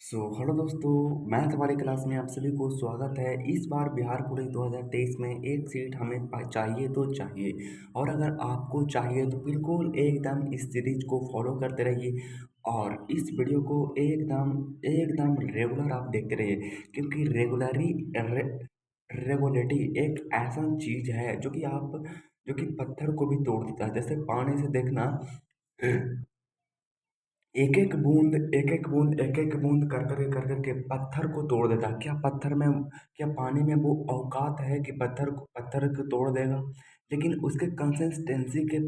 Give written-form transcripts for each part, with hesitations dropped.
Hello दोस्तों। Math हमारी class में आप सभी को स्वागत है। इस बार बिहार पुलिस 2023 में एक सीट हमें चाहिए तो चाहिए, और अगर आपको चाहिए तो बिल्कुल एकदम इस सीरीज को फॉलो करते रहिए और इस वीडियो को एकदम एकदम रेगुलर आप देखते रहिए, क्योंकि रेगुलरिटी एक ऐसा चीज है जो कि पत्थर को भी तोड़ देता है। जैसे पानी से देखना, एक एक बूंद कर कर के पत्थर को तोड़ देता है। क्या पानी में वो औकात है कि पत्थर को तोड़ देगा? लेकिन उसके कंसिस्टेंसी के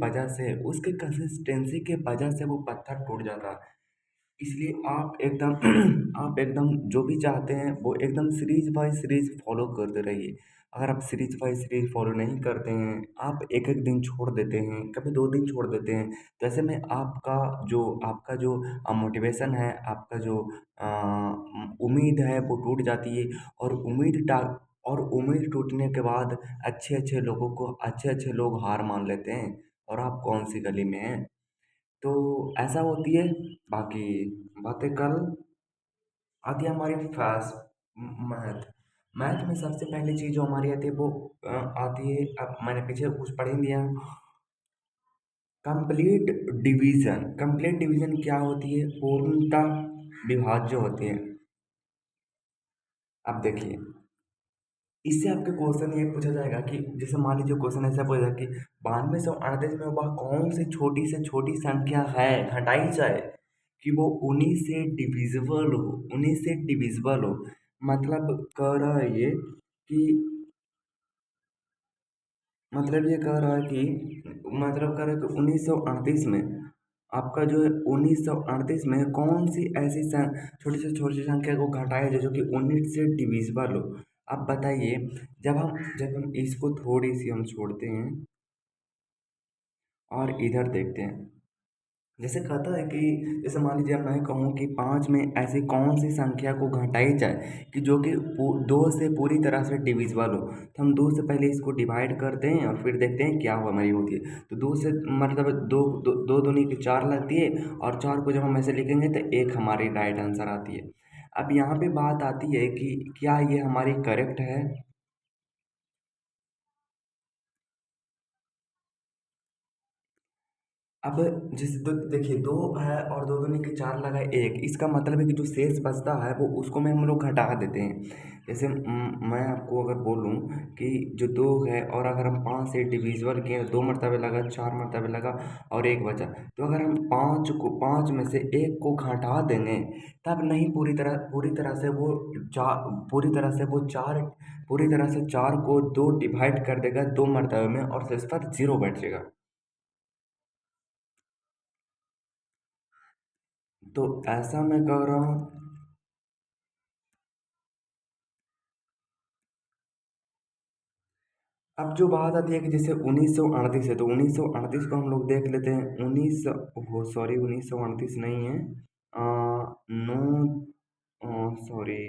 वजह से वो पत्थर टूट जाता है। इसलिए आप एकदम आप एकदम जो भी चाहते हैं वो एकदम सीरीज बाय सीरीज फॉलो करते रहिए। अगर आप सीरीज बाय सीरीज फॉलो नहीं करते हैं, आप एक एक दिन छोड़ देते हैं, कभी 2 दिन छोड़ देते हैं, तो ऐसे में आपका जो मोटिवेशन है, आपका जो उम्मीद है वो टूट जाती है। और उम्मीद टूटने के बाद अच्छे अच्छे लोग हार मान लेते हैं, और आप कौन सी गली में हैं। तो ऐसा होती है। बाकी बातें कल आती है हमारी फैस मैथ। मैथ में सबसे पहली चीज जो हमारी आती है वो आती है, अब मैंने पीछे कुछ पढ़ ही दिया। कंप्लीट डिवीजन क्या होती है? पूर्णतः विभाज्य होती है। अब देखिए, इससे आपके क्वेश्चन ये पूछा जाएगा कि जैसे मान लीजिए क्वेश्चन ऐसा पूछा जाए कि 9238 में वह कौन सी छोटी से छोटी संख्या है, घटाई जाए कि वो 19 से डिविजिबल हो। मतलब कह रहा है ये कि मतलब ये कह रहा है कि मतलब कह रहा है कि 1938 में आपका जो है 1938 में कौन सी ऐसी छोटी से छोटी संख्या को घटाया जाए जो कि 19 से डिविजिबल हो। अब बताइए, जब हम इसको थोड़ी सी हम छोड़ते हैं और इधर देखते हैं। जैसे कहता है कि जैसे मान लीजिए मैं कहूँ कि 5 में ऐसी कौन सी संख्या को घटाई जाए कि जो कि 2 से पूरी तरह से डिविजिबल हो। तो हम 2 से पहले इसको डिवाइड करते हैं और फिर देखते हैं क्या हुआ हमारी होती है। तो 2 से मतलब दो दूनी की 4 लगती है, और 4 को जब हम ऐसे लिखेंगे तो 1 हमारी राइट आंसर आती है। अब यहाँ पे बात आती है कि क्या ये हमारी करेक्ट है। अब जैसे देखिए, 2 है और 2 दूनी के 4 लगाए 1, इसका मतलब है कि जो शेष बचता है वो उसको में हम लोग घटा देते हैं। जैसे मैं आपको अगर बोलूं कि जो 2 है और अगर हम 5 से डिविजिबल किए, 2 मरतबे लगा, 4 मरतबे लगा और 1 बचा। तो अगर हम 5 में से 1 को घटा देंगे, तब नहीं पूरी तरह से वो चार पूरी तरह से 4 को 2 डिवाइड कर देगा 2 मरतबे में, और शेष पर 0 बैठेगा। तो ऐसा मैं कह रहा हूँ। अब जो बात आती है कि जैसे 1938 है, तो 1938 को हम लोग देख लेते हैं। उन्नीस वो सॉरी 1938 नहीं है, नौ सॉरी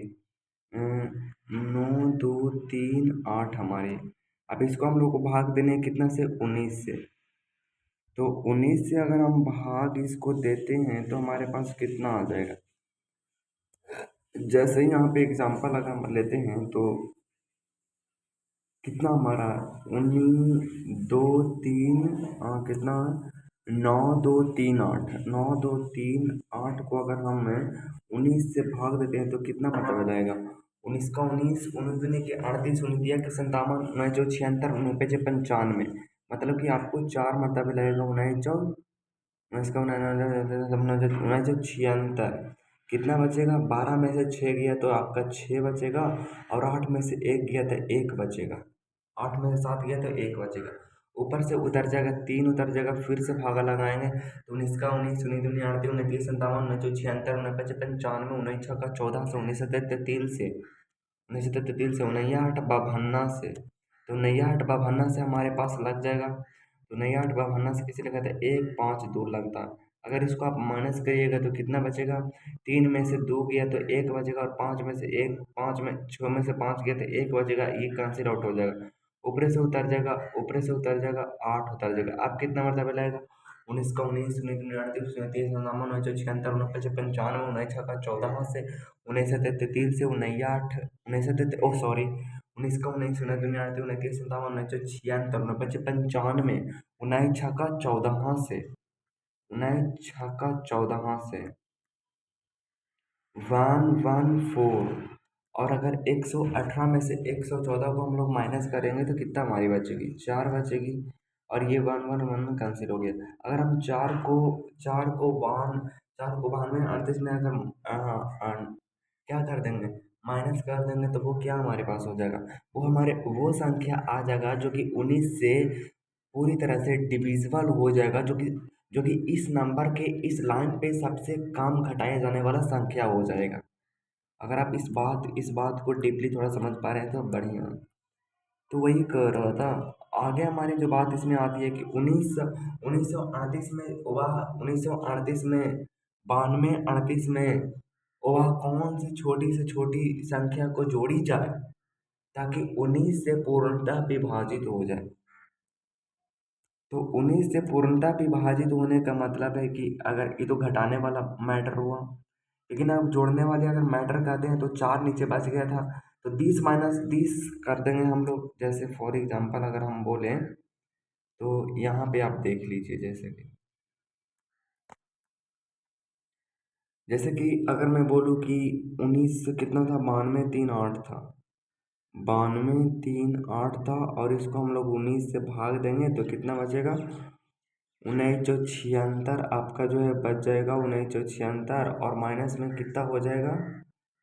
9 2 3 8 हमारे। अब इसको हम लोग को भाग देने हैं कितना से? 19 से। तो 19 से अगर हम भाग इसको देते हैं तो हमारे पास कितना आ जाएगा? जैसे ही यहाँ पे एग्जांपल अगर हम लेते हैं तो कितना हमारा कितना? 9 2 3 8 को अगर हम 19 से भाग देते हैं तो कितना पता जाएगा? 19 का 19, 19 दूनी के 38, 19 दिया के 57, 19 जो 76, 19 पे 95। मतलब कि आपको 4 मरतबे लगेगा। 19 चौ 19 का 19 76। कितना बचेगा? 12 में से 6 गया तो आपका 6 बचेगा, और 8 में से 1 गया तो 1 बचेगा। 8 में से 7 गया तो 1 बचेगा। ऊपर से उतर जाएगा, 3 उतर जाएगा, फिर से भागा लगाएंगे तो 19 का 19, 19 दूनी 38, 19 तीन 57, 19 चौ 76, 19 पचे 95, 19 छक्का 14 से 19 उनैया हट बभन्ना से। तो नैया हट बभन्ना से हमारे पास लग जाएगा। तो नैया हट बभन्ना से किसी लगा था 1 5 2 लगता। अगर इसको आप माइनस करिएगा तो कितना बचेगा? 3 में से 2 गया तो 1 बचेगा, और 5 में से 1, 6 में से 5 गया तो 1 बचेगा। ये कैंसिल आउट हो जाएगा। ऊपर से उतर जाएगा, 8 उतर जाएगा। आप कितना मरतबा लाएगा? उन्नीस का उन्नीस, उन्नीस दूनी अड़तीस, उनतीस नवावन, उन्नीस सौ छिहत्तर, उनपच पंचानवे, उन्नीस छक्का 14 से, उन्नीस सौ तैंतीस से, उनयाठ, उन्नीस सौ ओ सॉरी, उन्नीस का उन्नीस, उन्नीस दूनी अड़तीस, उनतीस सत्तावन, उन्नीस सौ छिहत्तर, उनपच पंचानवे, उन्नीस छक्का 14 से, उन्नीस छक्का 14 से, 114। और अगर 118 में से 114 को हम लोग माइनस करेंगे तो कितना हमारी बचेगी, 4 बचेगी। और ये वन वन वन में कैंसिल हो गया। अगर हम चार को 92 38 में अगर क्या कर देंगे, माइनस कर देंगे तो वो क्या हमारे पास हो जाएगा, वो संख्या आ जाएगा जो कि 19 से पूरी तरह से डिविजिबल हो जाएगा, जो कि इस नंबर के इस लाइन पे सबसे कम घटाया जाने वाला संख्या हो जाएगा। अगर आप इस बात को डीपली थोड़ा समझ पा रहे हैं तो बढ़िया। तो वही कर रहा था। आगे हमारी जो बात इसमें आती है कि उन्नीस सौ अड़तीस में वह 1938 में 92 38 में वह कौन सी छोटी से छोटी संख्या को जोड़ी जाए ताकि 19 से पूर्णतः विभाजित हो जाए। तो 19 से पूर्णतः विभाजित होने का मतलब है कि अगर ये तो घटाने वाला मैटर हुआ, लेकिन अब जोड़ने वाले अगर मैटर करते हैं तो 4 नीचे बच गया था, तो 20 माइनस 20 कर देंगे हम लोग। जैसे फॉर एग्जांपल अगर हम बोलें तो यहाँ पे आप देख लीजिए, जैसे कि अगर मैं बोलूँ कि 19 कितना था, 92 38 था, 92 38 था, और इसको हम लोग 19 से भाग देंगे तो कितना बचेगा, 1976 आपका जो है बच जाएगा, 1976। और माइनस में कितना हो जाएगा,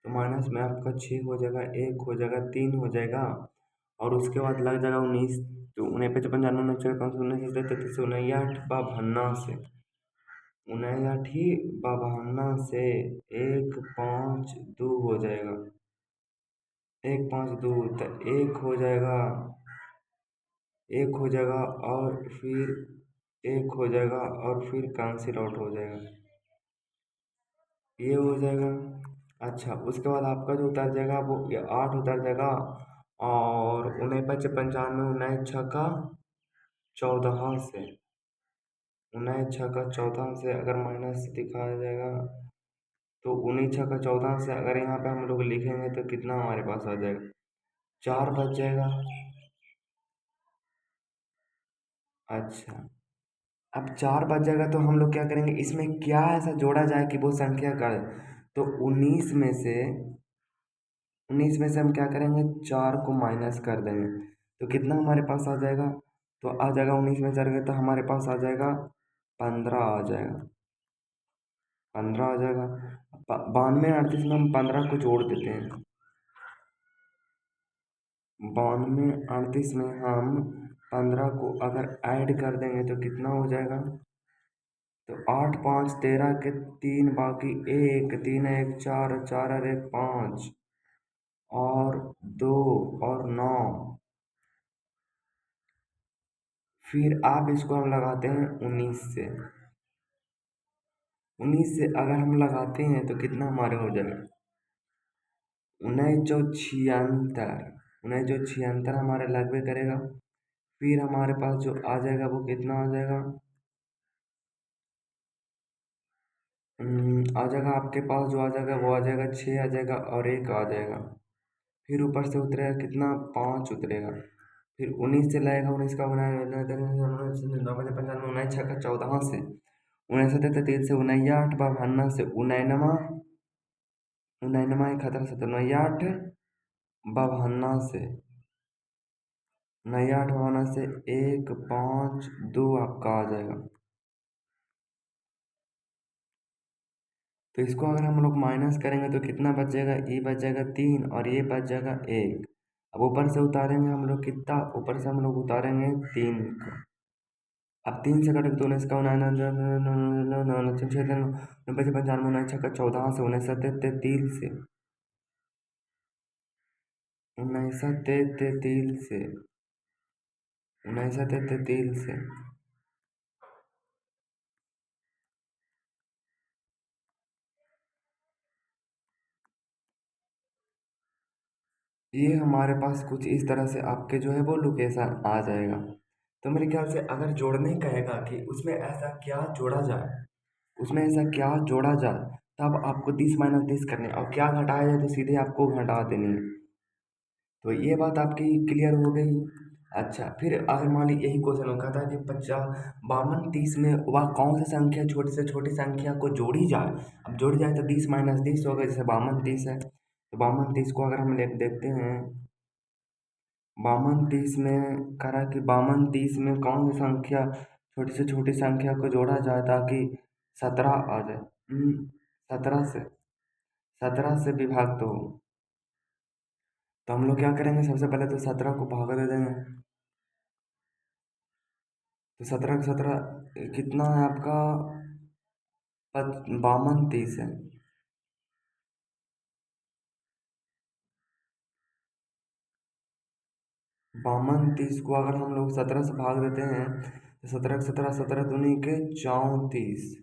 तो माइनस में आपका 6 हो जाएगा, 1 हो जाएगा, 3 हो जाएगा, और उसके बाद लग जाएगा 19, तो 19 55 19 33 59 52 से, 59 52 से 152 हो जाएगा, 152 तो एक हो जाएगा, और फिर एक हो जाएगा, और फिर कैंसिल आउट हो जाएगा, ये हो जाएगा। अच्छा, उसके बाद आपका जो उतर जाएगा वो ये 8 उतर जाएगा, और 49 95 19 छक्का 14 से, 19 छक्का 14 से अगर माइनस दिखाया जाएगा तो 19 छक्का 14 से अगर यहाँ पे हम लोग लिखेंगे तो कितना हमारे पास आ जाएगा, 4 बच जाएगा। अच्छा, अब 4 बच जाएगा तो हम लोग क्या करेंगे, इसमें क्या ऐसा जोड़ा जाए कि वो संख्या कर, तो 19 में से हम क्या करेंगे, 4 को माइनस कर देंगे तो कितना हमारे पास आ जाएगा, तो आ जाएगा 19 में 4 गए तो हमारे पास आ जाएगा 15 आ जाएगा, 15 आ जाएगा। 92 38 में हम 15 को जोड़ देते हैं, 92 38 में हम 15 को अगर ऐड कर देंगे तो कितना हो जाएगा, तो 8 5 13 के 3 बाकी 1 3 1 4 4 और 1 5 और 2 और 9, फिर आप इसको हम लगाते हैं 19 से अगर हम लगाते हैं तो कितना हमारे हो जाएगा, 1976, 1976 हमारे लगभग करेगा। फिर हमारे पास जो आ जाएगा वो कितना आ जाएगा, आ जाएगा आपके पास जो आ जाएगा वो आ जाएगा 6 आ जाएगा, और 1 आ जाएगा, फिर ऊपर से उतरेगा कितना, 5 उतरेगा, फिर 19 से लगेगा, 19 का बनाया 95 उन्नीस छक्का 14 से, 19 से 59 52 से 99, 99 खतरा से 59 52 से, 59 52 से 1 5 2 आपका आ जाएगा। तो इसको अगर हम लोग माइनस करेंगे तो कितना बचेगा, ये बच जाएगा 3 और ये बच जाएगा 1। अब ऊपर से उतारेंगे हम लोग कितना, ऊपर से हम लोग उतारेंगे 3 को। अब 3 से कटेगा तो 19 का 95 उन्नीस छक्का 14 से, 19 33 से, 19 33 से, 19 33 से, ये हमारे पास कुछ इस तरह से आपके जो है वो लोकेशन आ जाएगा। तो मेरे ख्याल से अगर जोड़ने कहेगा कि उसमें ऐसा क्या जोड़ा जाए, उसमें ऐसा क्या जोड़ा जाए, तब आपको 30 - 30 करने और क्या घटाया जाए तो सीधे आपको घटा देनी है। तो ये बात आपकी क्लियर हो गई। अच्छा, फिर अगर मान ली यही क्वेश्चन वो कहता है कि 52 - 30 में वह कौन सी संख्या छोटी से छोटी संख्या को जोड़ी जाए। अब जोड़ी जाए तो 30 - 30 होगा, जैसे 52 - 30 है, तो 52 - 30 को अगर हम देखते हैं, 52 - 30 में कह रहा है कि 52 - 30 में कौन सी संख्या छोटी से छोटी संख्या को जोड़ा जाए ताकि 17 आ जाए। 17 से विभक्त हो। तो हम लोग क्या करेंगे, सबसे पहले तो 17 को भाग दे देंगे। तो 17 - 17 कितना है आपका, 52 - 30 है। 52 - 30 को अगर हम लोग 17 से भाग देते हैं तो 17 - 17 17 दूनी के 34।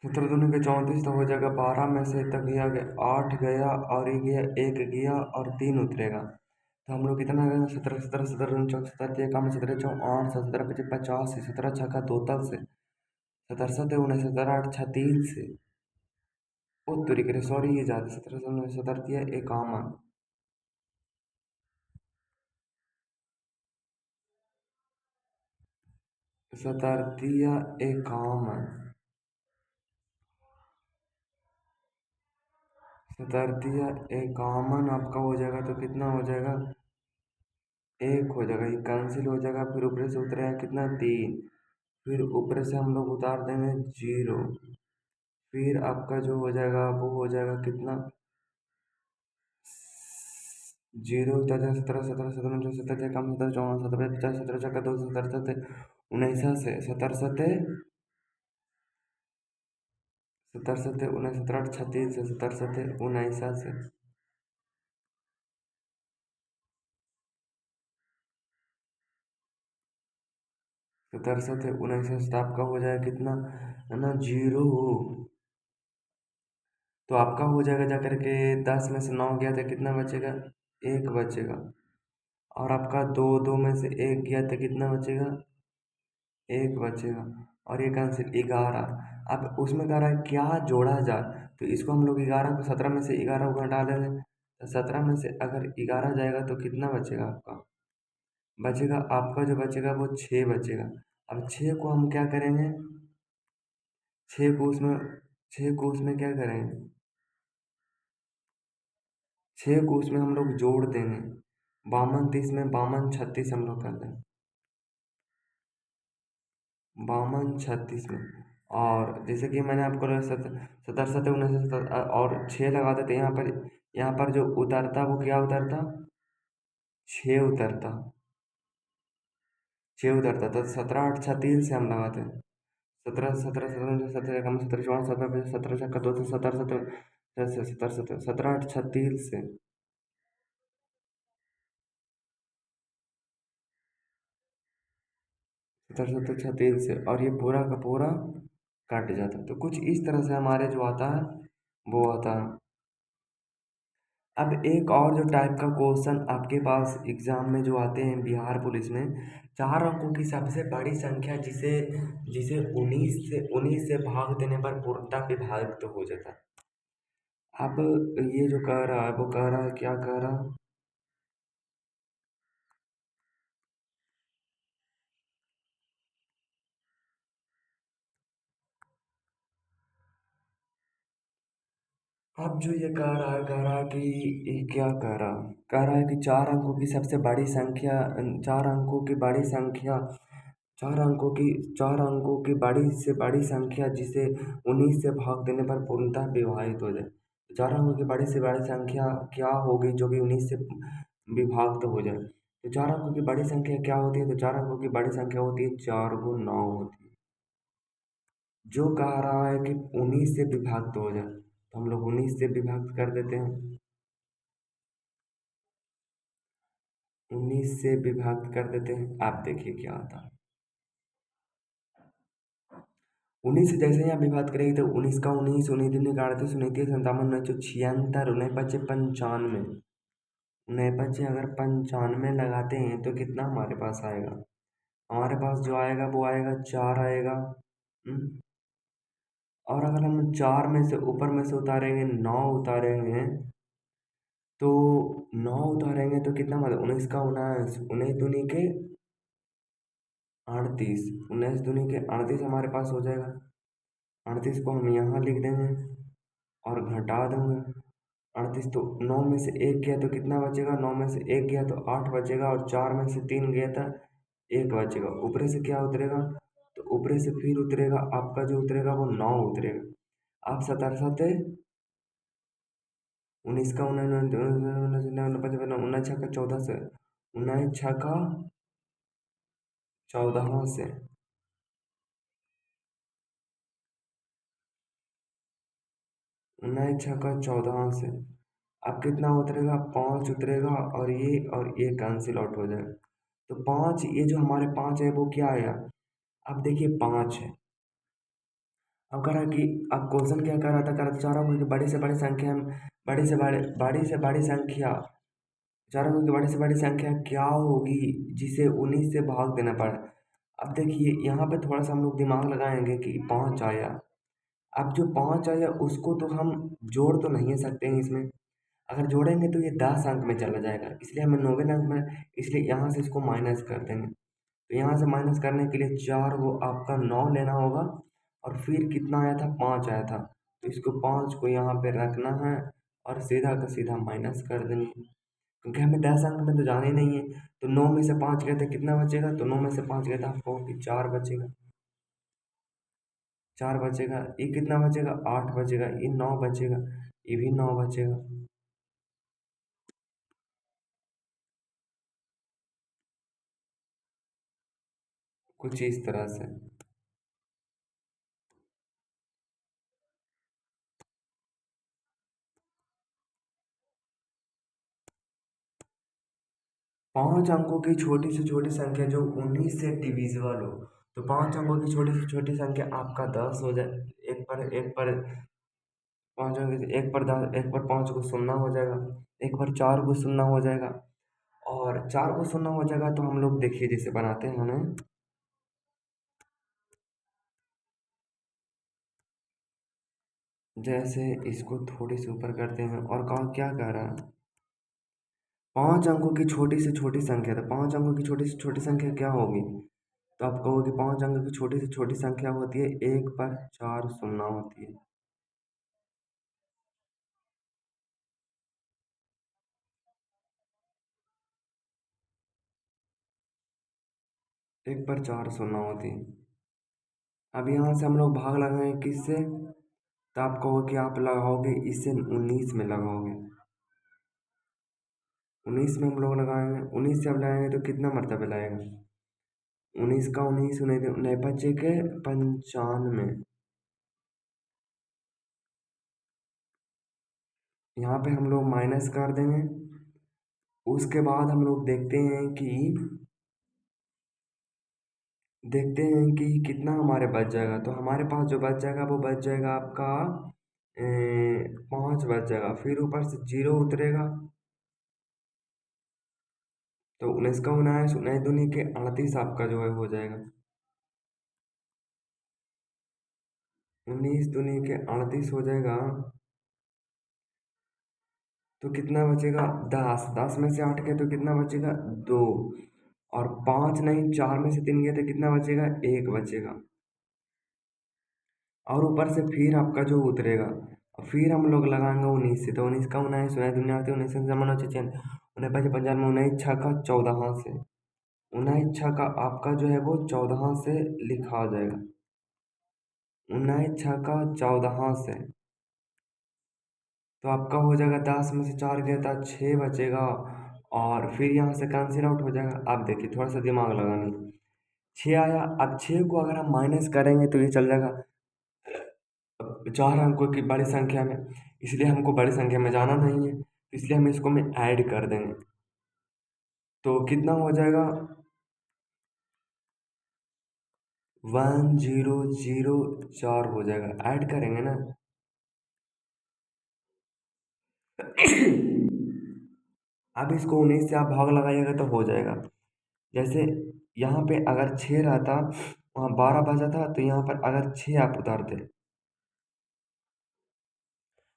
सत्रह दूनी के 34 तो हो जाएगा, 12 में से तक गया गया 8 गया और ये गया 1 गया और 3 उतरेगा। तो हम लोग कितना गया, 17 17 17 दूनी 24 17 एक काम 17 चौ 8 17 पचे 85 17 छक्का तोतल से 17 सत्ते 19 17 8 36 से। ओ तोरी करे सॉरी, ये ज्यादा 17 19 17 दिया 51। शताब्दिया 51। शताब्दिया 51 आपका हो जाएगा तो कितना हो जाएगा, एक हो जाएगा, ये कैंसिल हो जाएगा। फिर ऊपर से उतरेगा कितना, 3। फिर ऊपर से हम लोग उतार देंगे 0। फिर आपका जो हो जाएगा वो हो जाएगा कितना, 0 17 17 17 17 17 कम 17 54 17 50 17 चक्का 2 17 17 19 से 17 सत्ते 17 सत्ते 19 17 8 36 से 17 सत्ते 19 से 17 सत्ते 19 से आपका हो जाएगा कितना, है ना, 0। तो आपका हो जाएगा जा करके 10 में से 9 गया तो कितना बचेगा, 1 बचेगा। और आपका 2 2 में से 1 गया तो कितना बचेगा, 1 बचेगा। और ये कैंसिल 11। अब उसमें कह रहा है क्या जोड़ा जाए, तो इसको हम लोग 11 को 17 में से 11 को घटा देंगे, तो 17 में से अगर 11 जाएगा तो कितना बचेगा आपका, बचेगा आपका जो बचेगा वो 6 बचेगा। अब 6 को हम क्या करेंगे, 6 को उसमें 6 को उसमें क्या करेंगे, 6 को उसमें हम लोग जोड़ देंगे। 52 - 30 में 52 - 36 हम लोग कर देंगे, 52 - 36 में। और जैसे कि मैंने आपको 17 17 19 और 6 लगा देते यहाँ पर जो उतरता वो क्या उतरता, 6 उतरता, 6 उतरता। तो 17 8 36 से हम लगाते हैं, 17 17 17 17 कम 17 14 17 17 छक्का 2 17 17 17 17 17 8 36 से 17 17 36 से, और ये पूरा का पूरा कट जाता है। तो कुछ इस तरह से हमारे जो आता है वो आता है। अब एक और जो टाइप का क्वेश्चन आपके पास एग्जाम में जो आते हैं बिहार पुलिस में, 4 अंकों की सबसे बड़ी संख्या जिसे जिसे 19 से भाग देने पर पूर्णतः विभाजित तो हो जाता है। अब ये जो कह रहा है वो कह रहा है, क्या कह रहा है, अब जो ये कह रहा है कि ये क्या कह रहा है कि 4 अंकों की सबसे बड़ी संख्या, 4 अंकों की बड़ी संख्या, 4 अंकों की बड़ी से बड़ी संख्या जिसे 19 से भाग देने पर पूर्णतः विभाजित हो जाए। 4 अंकों की बड़ी से बड़ी संख्या क्या होगी जो कि 19 से विभाक्त हो जाए। तो 4 अंकों की बड़ी संख्या क्या होती है, तो 4 अंकों की बड़ी संख्या होती है 4 × 9 होती है। जो कह रहा है कि 19 से विभाक्त हो जाए, तो हम लोग 19 से विभाक्त कर देते हैं। 19 से विभाक्त कर देते हैं, आप देखिए क्या आता है। 19 से जैसे ही आप विभाक्त करेंगे तो 19 का 19, 19 दूनी का 38, 19 तीस संतावन, 1976, 19 पचे 95, 19 अगर 95 लगाते हैं तो कितना हमारे पास आएगा? हमारे पास जो आएगा वो आएगा 4 आएगा। हम्म, और अगर हम 4 में से ऊपर में से उतारेंगे 9 उतारेंगे, तो 9 उतारेंगे तो कितना मतलब 19 का 19, 19 दूनी के 38, 19 दूनी के 38 हमारे पास हो जाएगा। 38 को हम यहाँ लिख देंगे और घटा देंगे। 38 तो 9 में से 1 गया तो कितना बचेगा? 9 में से 1 गया तो 8 बचेगा, और 4 में से 3 गया था 1 बचेगा। ऊपरे से क्या उतरेगा? तो ऊपरे से फिर उतरेगा आपका, जो उतरेगा वो 9 उतरेगा। आप 17 19 का 19 छक्का 14 से 19 छक्का 14 से 19 छक्का 14 से अब कितना उतरेगा? 5 उतरेगा, और ये कैंसिल आउट हो जाएगा। तो 5, ये जो हमारे 5 है वो क्या आया? अब देखिए 5 है। अब कह रहा कि अब क्वेश्चन क्या कर रहा था? कर चारों को कि बड़ी से बड़ी संख्या बड़ी संख्या, चारों को कि बड़ी से बड़ी संख्या क्या होगी जिसे 19 से भाग देना पड़े। अब देखिए यहाँ पे थोड़ा सा हम लोग दिमाग लगाएंगे कि 5 आया। अब जो 5 आया उसको तो हम जोड़ तो नहीं सकते हैं इसमें। अगर जोड़ेंगे तो ये 10 अंक में चला जाएगा, इसलिए हमें 9वें अंक में, इसलिए यहाँ से इसको माइनस कर देंगे। तो यहाँ से माइनस करने के लिए 4 वो आपका 9 लेना होगा, और फिर कितना आया था? 5 आया था। तो इसको 5 को यहाँ पे रखना है और सीधा का सीधा माइनस कर देंगे, क्योंकि हमें 10 अंक में तो जाना ही नहीं है। तो 9 में से 5 गए थे, कितना बचेगा? तो 9 में से 5 गए थे, आपको कि 4 बचेगा। 4 बचेगा, ये कितना बचेगा? 8 बचेगा, ये 9 बचेगा, ये भी 9 बचेगा। कुछ इस तरह से। 5 अंकों की छोटी से छोटी संख्या जो 19 से डिविजिबल हो, तो 5 अंकों की छोटी से छोटी संख्या आपका 10 हो जाए। एक पर 5 अंक, एक पर 10, एक पर 5 को सुनना हो जाएगा, एक पर 4 को सुनना हो जाएगा, और 4 को सुनना हो जाएगा तो हम लोग देखिए जैसे बनाते हैं हमें, जैसे इसको थोड़ी सी ऊपर करते हैं, और कहा क्या कह रहा है? 5 अंकों की छोटी से छोटी संख्या, तो 5 अंकों की छोटी से छोटी संख्या क्या होगी? तो आप कहोगे 5 अंकों की छोटी से छोटी संख्या होती है 1 पर 4 सुनना होती है। 1 पर 4 सुनना होती है। अब यहाँ से हम लोग भाग लगाएंगे किससे? तो आप कहोगे कि आप लगाओगे इससे 19 में लगाओगे। 19 में हम लोग लगाएंगे, 19 से अब लगाएंगे तो कितना मरतबे लाएगा? 19 का 19, नए बच्चे के 95। यहाँ पे हम लोग माइनस कर देंगे। उसके बाद हम लोग देखते हैं कि कितना हमारे बच जाएगा। तो हमारे पास जो बच जाएगा वो बच जाएगा आपका 5 बच जाएगा, फिर ऊपर से 0 उतरेगा। तो 19 का 19, 19 दूनी के 38 आपका जो है हो जाएगा। 19 दूनी के 38 हो जाएगा, तो कितना बचेगा? 10, 10 में से 8 गए तो कितना बचेगा? 2, और 5 नहीं, 4 में से 3 गए तो कितना बचेगा? 1 बचेगा। और ऊपर से फिर आपका जो उतरेगा, और फिर हम लोग लगाएंगे 19 से, तो 19 का 19, 19 दुनिया होती है 19 से जमा 9 उन्हें पचे 50 में 19 छः का 14 से, 19 छः का आपका जो है वो 14 से लिखा आ जाएगा। 19 छः का 14 से, तो आपका हो जाएगा 10 में से 4 गया था 6 बचेगा, और फिर यहाँ से कैंसिल आउट हो जाएगा। अब देखिए थोड़ा सा दिमाग लगानी, 6 आया। अब 6 को अगर हम माइनस करेंगे तो ये चल जाएगा 4 अंकों की बड़ी संख्या में, इसलिए हमको बड़ी संख्या में जाना नहीं है, इसलिए हम इसको में ऐड कर देंगे। तो कितना हो जाएगा? 1004 हो जाएगा, ऐड करेंगे ना। अब इसको 19 से आप भाग लगाइएगा तो हो जाएगा। जैसे यहाँ पे अगर 6 रहता, वहाँ 12 बचा था, तो यहाँ पर अगर 6 आप उतारते,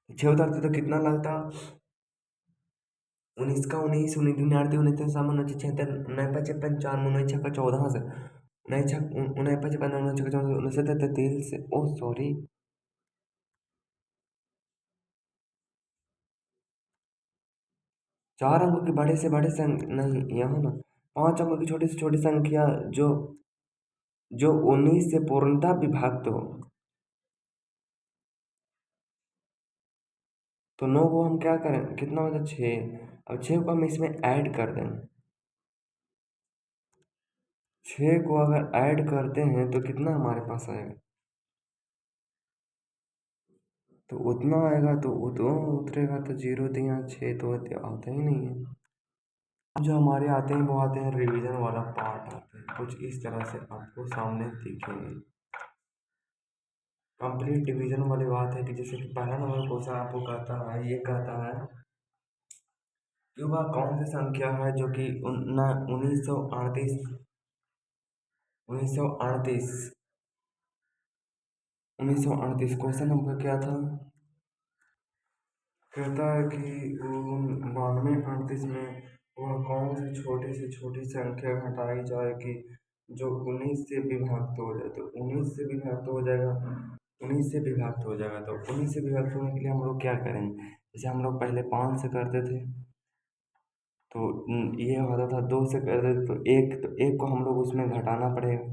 6 उतारते तो कितना लगता? 19 का 19, 19 दूनी 8 19 सामान 76 9 5 55 19 छक्का 14 से 19 छक 19 5 55 19 छक्का 14 19 33 से, ओ सॉरी, चार अंकों की बड़े से बड़ी संख्या नहीं, यहाँ ना 5 अंकों की छोटी से छोटी संख्या जो जो 19 से पूर्णतः विभक्त हो, तो 9 को हम क्या करें, कितना बचा? 6। अब 6 को हम इसमें ऐड कर दें, 6 को अगर ऐड करते हैं तो कितना हमारे पास आएगा? तो उतना आएगा, तो वो तो उतरेगा, तो 0 तो यहाँ 6 तो आता ही नहीं है। जो हमारे आते हैं वो आते हैं रिवीजन वाला पार्ट आते हैं, कुछ इस तरह से आपको सामने दिखेंगे। कंप्लीट डिवीजन वाली बात है कि जैसे कि पहला नंबर क्वेश्चन आपको कहता है, ये कहता है कि वह कौन सी संख्या है जो कि 1938 1938 क्वेश्चन नंबर क्या था? कहता है कि 9238 में वह कौन सी छोटी से छोटी संख्या घटाई जाए कि जो 19 से विभक्त हो जाए, तो 19 से विभक्त हो जाएगा, 19 से विभक्त हो जाएगा। तो 19 से विभक्त होने के लिए हम लोग क्या करेंगे? जैसे हम लोग पहले 5 से करते थे, तो ये होता था 2 से करते थे, तो एक को हम लोग उसमें घटाना पड़ेगा।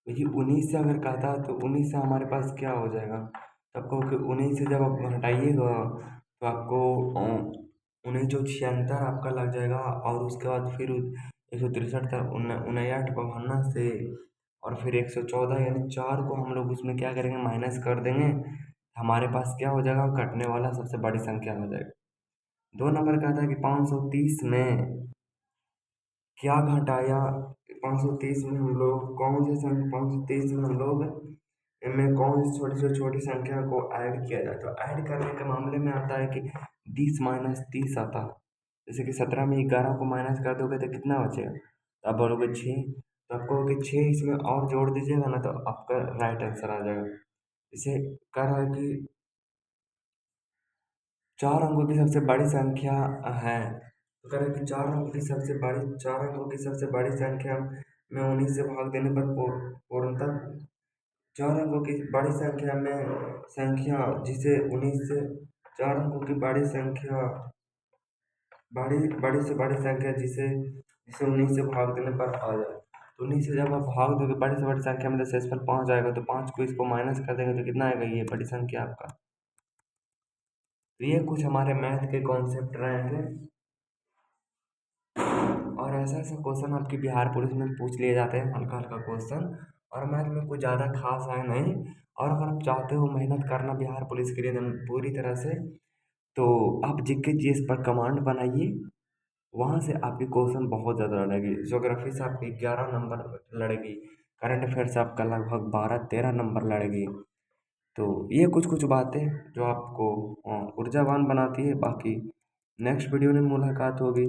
देखिए 19 से अगर कहता है तो 19 से हमारे पास क्या हो जाएगा, तब कहो कि 19 से जब आप घटाइएगा तो आपको 19 आपका लग जाएगा, और उसके बाद फिर 163 था, 59 बहाना से, और फिर 114, यानी 4 को हम लोग उसमें क्या करेंगे, माइनस कर देंगे। हमारे पास क्या हो जाएगा, कटने वाला सबसे बड़ी संख्या हो जाएगा। 2 नंबर कहता है कि 530 में क्या घटाया, 530 में हम लोग कौन सी संख्या, 530 में हम लोग इनमें कौन सी छोटी से छोटी संख्या को ऐड किया जाए, तो ऐड करने के मामले में आता है कि 20 - 30 आता है। जैसे कि 17 में 11 को माइनस कर दोगे तो कितना बचेगा, तो आप बोलोगे 6, तो आप कहोगे 6 इसमें और जोड़ दीजिएगा ना, तो आपका राइट आंसर आ जाएगा। इसे कह रहा है कि 4 अंकों की सबसे बड़ी संख्या है, तो कह रहा है कि 4 अंकों की सबसे बड़ी संख्या में 19 से भाग देने पर पूर्णतः 4 अंकों की बड़ी संख्या में संख्या जिसे 19 से 4 अंकों की बड़ी संख्या, बड़ी बड़ी से बड़ी संख्या जिसे जिसे 19 से भाग देने पर आ जाए, तो 19 से जब आप भाग दोगे बड़ी से बड़ी संख्या में, तो शेषफल 5 आएगा, तो 5 को इसको माइनस कर देंगे तो कितना आएगा, ये बड़ी संख्या आपका। तो ये कुछ हमारे मैथ के कॉन्सेप्ट रहेंगे, और ऐसा ऐसा क्वेश्चन आपकी बिहार पुलिस में पूछ लिए जाते हैं, हल्का हल्का क्वेश्चन, और मैथ में कुछ ज़्यादा खास है नहीं। और अगर आप चाहते हो मेहनत करना बिहार पुलिस के लिए एकदम पूरी तरह से, तो आप जीके जीएस पर कमांड बनाइए, वहाँ से आपकी क्वेश्चन बहुत ज़्यादा लड़ेगी। ज्योग्राफी से आपकी 11 नंबर लड़ेगी, करंट अफेयर से आपका लगभग 12 13 नंबर लड़ेगी। तो ये कुछ कुछ बातें जो आपको ऊर्जावान बनाती है। बाकी नेक्स्ट वीडियो में मुलाकात होगी।